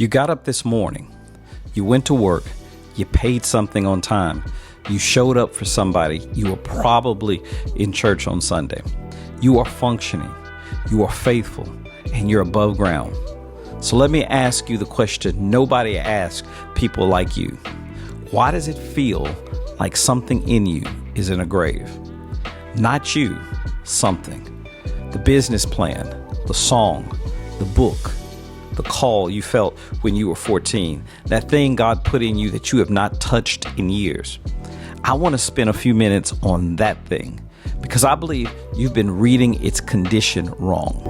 You got up this morning, you went to work, you paid something on time, you showed up for somebody, you were probably in church on Sunday. You are functioning, you are faithful, and you're above ground. So let me ask you the question nobody asks people like you. Why does it feel like something in you is in a grave? Not you, something. The business plan, the song, the book, the call you felt when you were 14, that thing God put in you that you have not touched in years. I want to spend a few minutes on that thing because I believe you've been reading its condition wrong.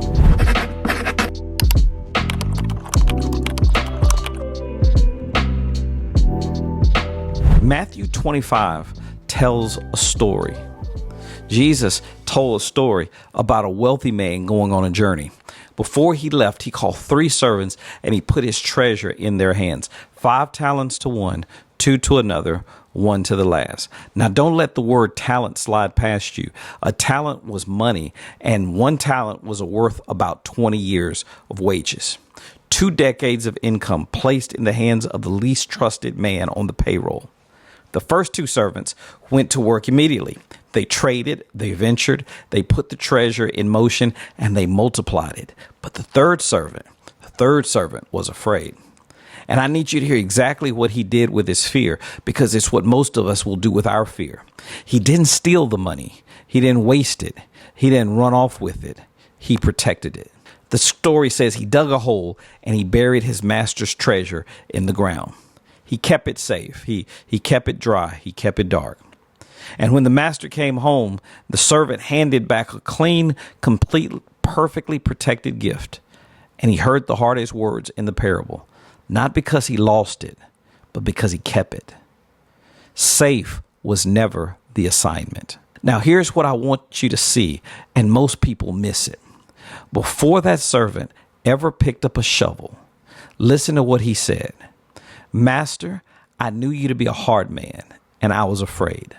Matthew 25 tells a story. Jesus told a story about a wealthy man going on a journey. Before he left, he called 3 servants and he put his treasure in their hands. 5 talents to one, 2 to another, 1 to the last. Now, don't let the word talent slide past you. A talent was money, and 1 talent was worth about 20 years of wages. 2 decades of income placed in the hands of the least trusted man on the payroll. The first 2 servants went to work immediately. They traded, they ventured, they put the treasure in motion, and they multiplied it. But the third servant was afraid. And I need you to hear exactly what he did with his fear, because it's what most of us will do with our fear. He didn't steal the money. He didn't waste it. He didn't run off with it. He protected it. The story says he dug a hole and he buried his master's treasure in the ground. He kept it safe. He kept it dry. He kept it dark. And when the master came home, the servant handed back a clean, complete, perfectly protected gift. And he heard the hardest words in the parable, not because he lost it, but because he kept it. Safe was never the assignment. Now, here's what I want you to see, and most people miss it. Before that servant ever picked up a shovel, listen to what he said. Master, I knew you to be a hard man, and I was afraid.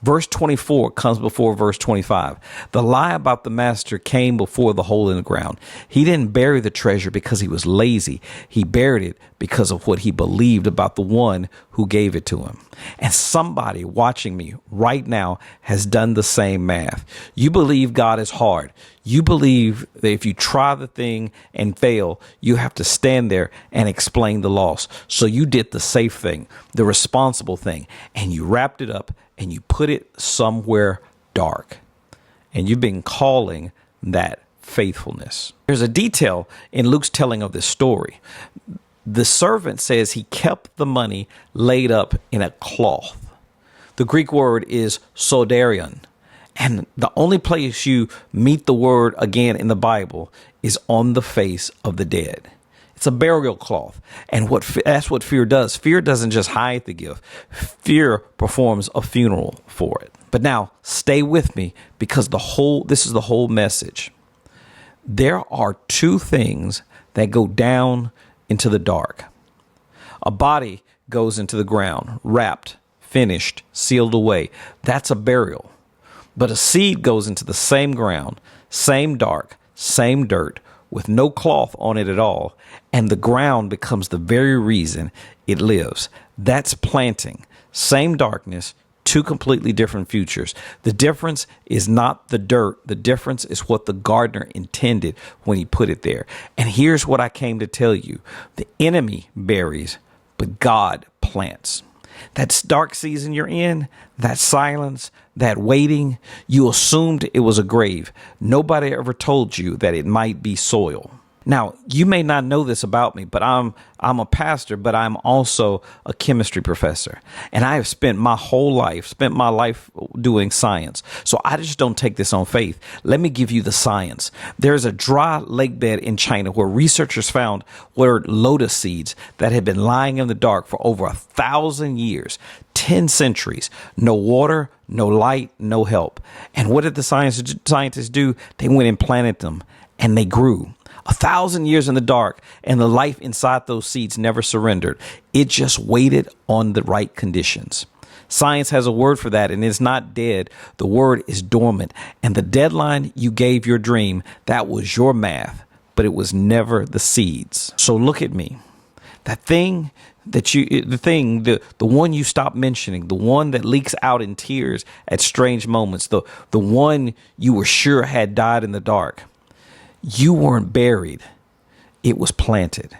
Verse 24 comes before verse 25. The lie about the master came before the hole in the ground. He didn't bury the treasure because he was lazy. He buried it because of what he believed about the one who gave it to him. And somebody watching me right now has done the same math. You believe God is hard. You believe that if you try the thing and fail, you have to stand there and explain the loss. So you did the safe thing, the responsible thing, and you wrapped it up and you put it somewhere dark. And you've been calling that faithfulness. There's a detail in Luke's telling of this story. The servant says he kept the money laid up in a cloth. The Greek word is sodarion. And the only place you meet the word again in the Bible is on the face of the dead. It's a burial cloth. And that's what fear does. Fear doesn't just hide the gift. Fear performs a funeral for it. But now stay with me because this is the whole message. There are 2 things that go down into the dark. A body goes into the ground, wrapped, finished, sealed away. That's a burial. But a seed goes into the same ground, same dark, same dirt, with no cloth on it at all, and the ground becomes the very reason it lives. That's planting. Same darkness, 2 completely different futures. The difference is not the dirt. The difference is what the gardener intended when he put it there. And here's what I came to tell you. The enemy buries, but God plants. That dark season you're in, that silence, that waiting, you assumed it was a grave. Nobody ever told you that it might be soil. Now, you may not know this about me, but I'm a pastor, but I'm also a chemistry professor. And I have spent my life doing science. So I just don't take this on faith. Let me give you the science. There's a dry lake bed in China where researchers found were lotus seeds that had been lying in the dark for over 1,000 years, 10 centuries, no water, no light, no help. And what did the scientists do? They went and planted them and they grew. 1,000 years in the dark, and the life inside those seeds never surrendered. It just waited on the right conditions. Science has a word for that, and it's not dead. The word is dormant. And the deadline you gave your dream, that was your math, but it was never the seeds. So look at me. That thing the one you stop mentioning, the one that leaks out in tears at strange moments, the one you were sure had died in the dark. You weren't buried. It was planted.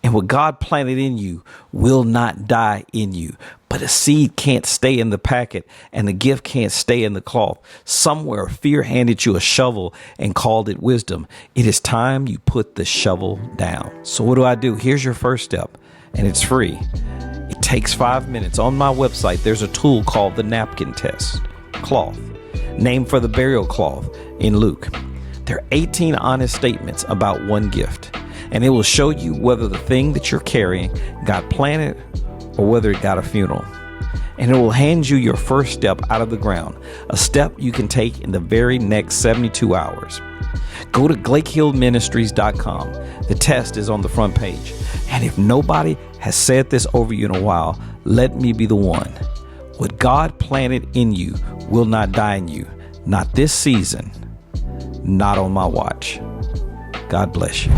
And what God planted in you will not die in you. But a seed can't stay in the packet, and the gift can't stay in the cloth. Somewhere fear handed you a shovel and called it wisdom. It is time you put the shovel down. So what do? Here's your first step, and it's free. It takes 5 minutes. On my website, there's a tool called the napkin test. Cloth, named for the burial cloth in Luke. There are 18 honest statements about one gift. And it will show you whether the thing that you're carrying got planted or whether it got a funeral. And it will hand you your first step out of the ground, a step you can take in the very next 72 hours. Go to GlakeHillMinistries.com. The test is on the front page. And if nobody has said this over you in a while, let me be the one. What God planted in you will not die in you. Not this season. Not on my watch. God bless you.